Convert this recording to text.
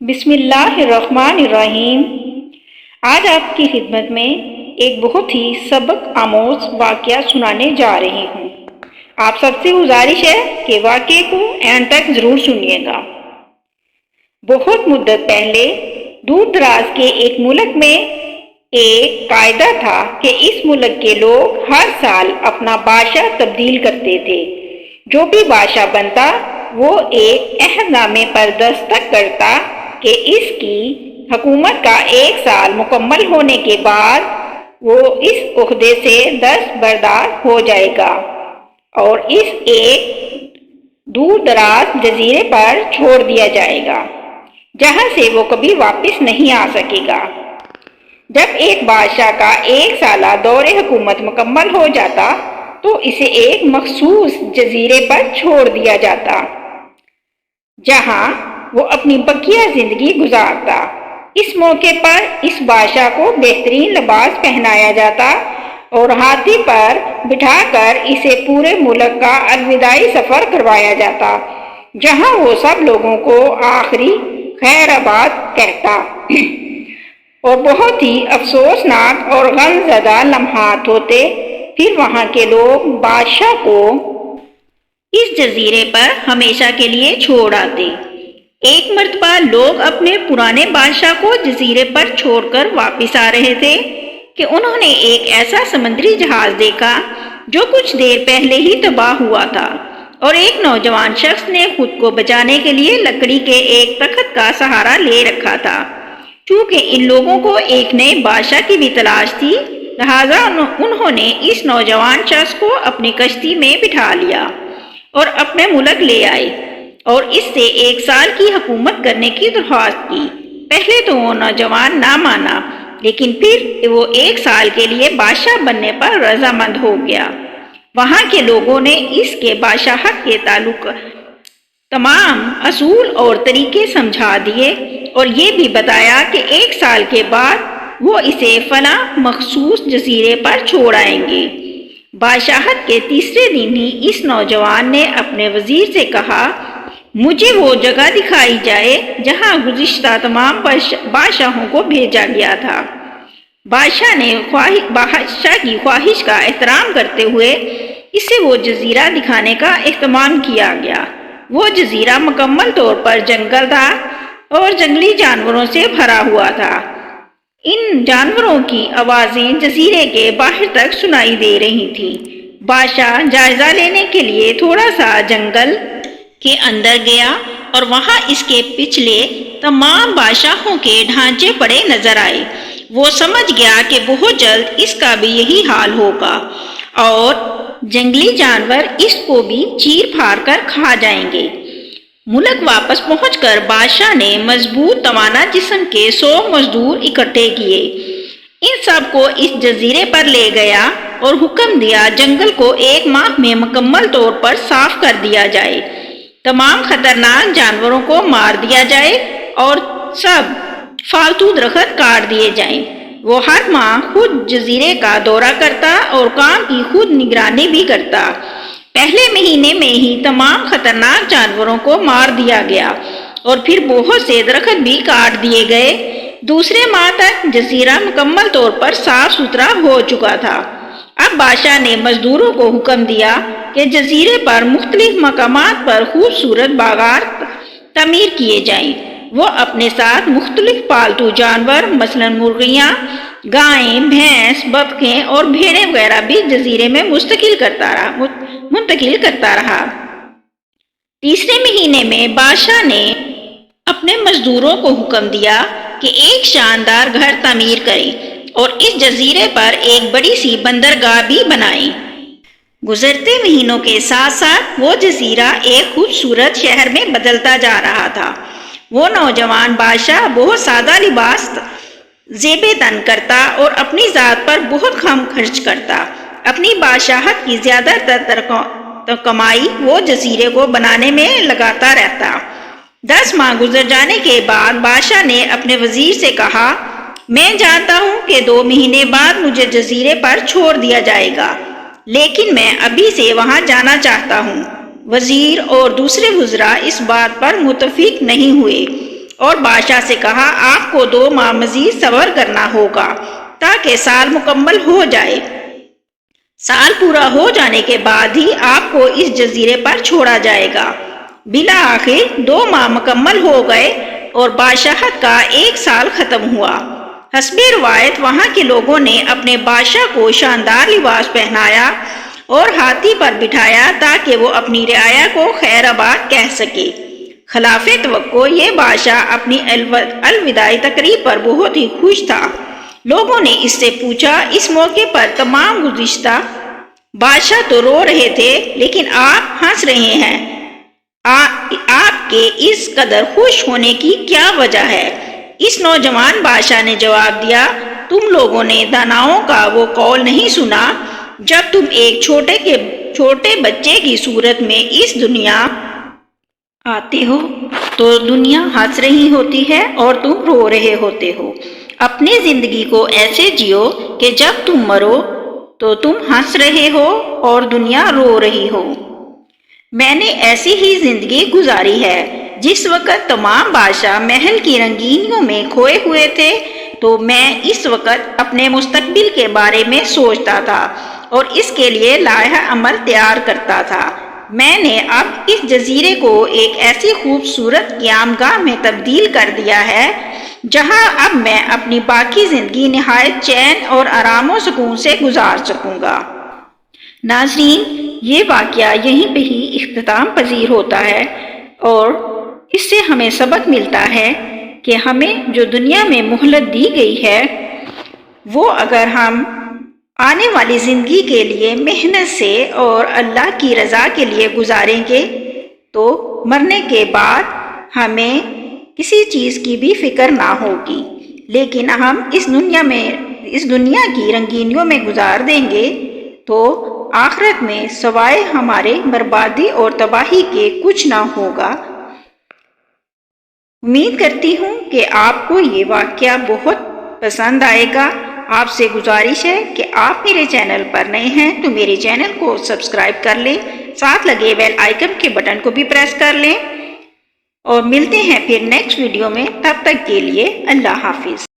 بسم اللہ الرحمن الرحیم۔ آج آپ کی خدمت میں ایک بہت ہی سبق آموز واقعہ سنانے جا رہی ہوں۔ آپ سب سے گزارش ہے کہ واقعے کو اینڈ تک ضرور سنیے گا۔ بہت مدت پہلے دور دراز کے ایک ملک میں ایک قاعدہ تھا کہ اس ملک کے لوگ ہر سال اپنا بادشاہ تبدیل کرتے تھے۔ جو بھی بادشاہ بنتا وہ ایک عہد نامے پر دستخط کرتا کہ اس کی حکومت کا 1 سال مکمل ہونے کے بعد وہ اس عہدے سے دستبردار ہو جائے گا اور اس ایک دور دراز جزیرے پر چھوڑ دیا جائے گا جہاں سے وہ کبھی واپس نہیں آ سکے گا۔ جب ایک بادشاہ کا 1 سالہ دور حکومت مکمل ہو جاتا تو اسے ایک مخصوص جزیرے پر چھوڑ دیا جاتا جہاں وہ اپنی بقیہ زندگی گزارتا۔ اس موقع پر اس بادشاہ کو بہترین لباس پہنایا جاتا اور ہاتھی پر بٹھا کر اسے پورے ملک کا الوداعی سفر کروایا جاتا جہاں وہ سب لوگوں کو آخری خیر آباد کہتا اور بہت ہی افسوسناک اور غم زدہ لمحات ہوتے۔ پھر وہاں کے لوگ بادشاہ کو اس جزیرے پر ہمیشہ کے لیے چھوڑ آتے۔ ایک مرتبہ لوگ اپنے پرانے بادشاہ کو جزیرے پر چھوڑ کر واپس آ رہے تھے کہ انہوں نے ایک ایسا سمندری جہاز دیکھا جو کچھ دیر پہلے ہی تباہ ہوا تھا اور ایک نوجوان شخص نے خود کو بچانے کے لیے لکڑی کے ایک تخت کا سہارا لے رکھا تھا۔ چونکہ ان لوگوں کو ایک نئے بادشاہ کی بھی تلاش تھی لہٰذا انہوں نے اس نوجوان شخص کو اپنی کشتی میں بٹھا لیا اور اپنے ملک لے آئے اور اس سے 1 سال کی حکومت کرنے کی درخواست کی۔ پہلے تو وہ نوجوان نہ مانا لیکن پھر وہ 1 سال کے لیے بادشاہ بننے پر رضامند ہو گیا۔ وہاں کے لوگوں نے اس کے بادشاہت کے تعلق تمام اصول اور طریقے سمجھا دیے اور یہ بھی بتایا کہ 1 سال کے بعد وہ اسے فلاں مخصوص جزیرے پر چھوڑ آئیں گے۔ بادشاہت کے 3 دن ہی اس نوجوان نے اپنے وزیر سے کہا، مجھے وہ جگہ دکھائی جائے جہاں گزشتہ تمام بادشاہوں کو بھیجا گیا تھا۔ بادشاہ کی خواہش کا احترام کرتے ہوئے اسے وہ جزیرہ دکھانے کا اہتمام کیا گیا۔ وہ جزیرہ مکمل طور پر جنگل تھا اور جنگلی جانوروں سے بھرا ہوا تھا۔ ان جانوروں کی آوازیں جزیرے کے باہر تک سنائی دے رہی تھیں۔ بادشاہ جائزہ لینے کے لیے تھوڑا سا جنگل کے اندر گیا اور وہاں اس کے پچھلے تمام بادشاہوں کے ڈھانچے پڑے نظر آئے۔ وہ سمجھ گیا کہ بہت جلد اس کا بھی یہی حال ہوگا اور جنگلی جانور اس کو بھی چیر پھاڑ کر کھا جائیں گے۔ ملک واپس پہنچ کر بادشاہ نے مضبوط توانا جسم کے 100 مزدور اکٹھے کیے۔ ان سب کو اس جزیرے پر لے گیا اور حکم دیا جنگل کو 1 ماہ میں مکمل طور پر صاف کر دیا جائے، تمام خطرناک جانوروں کو مار دیا جائے اور سب فالتو درخت کاٹ دیے جائیں۔ وہ ہر ماہ خود جزیرے کا دورہ کرتا اور کام کی خود نگرانی بھی کرتا۔ پہلے مہینے میں ہی تمام خطرناک جانوروں کو مار دیا گیا اور پھر بہت سے درخت بھی کاٹ دیے گئے۔ دوسرے ماہ تک جزیرہ مکمل طور پر صاف ستھرا ہو چکا تھا۔ اب بادشاہ نے مزدوروں کو حکم دیا کہ جزیرے پر مختلف مقامات پر خوبصورت باغات تعمیر کیے جائیں۔ وہ اپنے ساتھ مختلف پالتو جانور مثلاً مرغیاں، گائیں، بھینس، بطخیں اور بھیڑیں وغیرہ بھی جزیرے میں منتقل کرتا رہا۔ تیسرے مہینے میں بادشاہ نے اپنے مزدوروں کو حکم دیا کہ ایک شاندار گھر تعمیر کریں اور اس جزیرے پر ایک بڑی سی بندرگاہ بھی بنائیں۔ گزرتے مہینوں کے ساتھ ساتھ وہ جزیرہ ایک خوبصورت شہر میں بدلتا جا رہا تھا۔ وہ نوجوان بادشاہ بہت سادہ لباس زیب تن کرتا اور اپنی ذات پر بہت کم خرچ کرتا۔ اپنی بادشاہت کی زیادہ تر کمائی وہ جزیرے کو بنانے میں لگاتا رہتا۔ 10 ماہ گزر جانے کے بعد بادشاہ نے اپنے وزیر سے کہا، میں جانتا ہوں کہ 2 مہینے بعد مجھے جزیرے پر چھوڑ دیا جائے گا لیکن میں ابھی سے وہاں جانا چاہتا ہوں۔ وزیر اور دوسرے وزراء اس بات پر متفق نہیں ہوئے اور بادشاہ سے کہا آپ کو 2 ماہ مزید صبر کرنا ہوگا تاکہ سال مکمل ہو جائے۔ سال پورا ہو جانے کے بعد ہی آپ کو اس جزیرے پر چھوڑا جائے گا۔ بالآخر 2 ماہ مکمل ہو گئے اور بادشاہت کا 1 سال ختم ہوا۔ حسب روایت وہاں کے لوگوں نے اپنے بادشاہ کو شاندار لباس پہنایا اور ہاتھی پر بٹھایا تاکہ وہ اپنی رعایا کو خیر آباد کہہ سکے۔ خلاف توقع یہ بادشاہ اپنی الوداعی تقریب پر بہت ہی خوش تھا۔ لوگوں نے اس سے پوچھا اس موقع پر تمام گزشتہ بادشاہ تو رو رہے تھے لیکن آپ ہنس رہے ہیں، آپ کے اس قدر خوش ہونے کی کیا وجہ ہے؟ اس نوجوان بادشاہ نے جواب دیا، تم لوگوں نے داناؤں کا وہ قول نہیں سنا، جب تم ایک چھوٹے بچے کی صورت میں اس دنیا آتے ہو تو دنیا ہنس رہی ہوتی ہے اور تم رو رہے ہوتے ہو۔ اپنی زندگی کو ایسے جیو کہ جب تم مرو تو تم ہنس رہے ہو اور دنیا رو رہی ہو۔ میں نے ایسی ہی زندگی گزاری ہے۔ جس وقت تمام بادشاہ محل کی رنگینیوں میں کھوئے ہوئے تھے تو میں اس وقت اپنے مستقبل کے بارے میں سوچتا تھا اور اس کے لیے لائحہ عمل تیار کرتا تھا۔ میں نے اب اس جزیرے کو ایک ایسی خوبصورت قیامگاہ میں تبدیل کر دیا ہے جہاں اب میں اپنی باقی زندگی نہایت چین اور آرام و سکون سے گزار سکوں گا۔ ناظرین، یہ واقعہ یہیں پہ ہی اختتام پذیر ہوتا ہے اور اس سے ہمیں سبق ملتا ہے کہ ہمیں جو دنیا میں مہلت دی گئی ہے وہ اگر ہم آنے والی زندگی کے لیے محنت سے اور اللہ کی رضا کے لیے گزاریں گے تو مرنے کے بعد ہمیں کسی چیز کی بھی فکر نہ ہوگی، لیکن ہم اس دنیا کی رنگینیوں میں گزار دیں گے تو آخرت میں سوائے ہمارے بربادی اور تباہی کے کچھ نہ ہوگا۔ امید کرتی ہوں کہ آپ کو یہ واقعہ بہت پسند آئے گا۔ آپ سے گزارش ہے کہ آپ میرے چینل پر نئے ہیں تو میرے چینل کو سبسکرائب کر لیں، ساتھ لگے بیل آئیکن کے بٹن کو بھی پریس کر لیں اور ملتے ہیں پھر نیکسٹ ویڈیو میں۔ تب تک کے لیے اللہ حافظ۔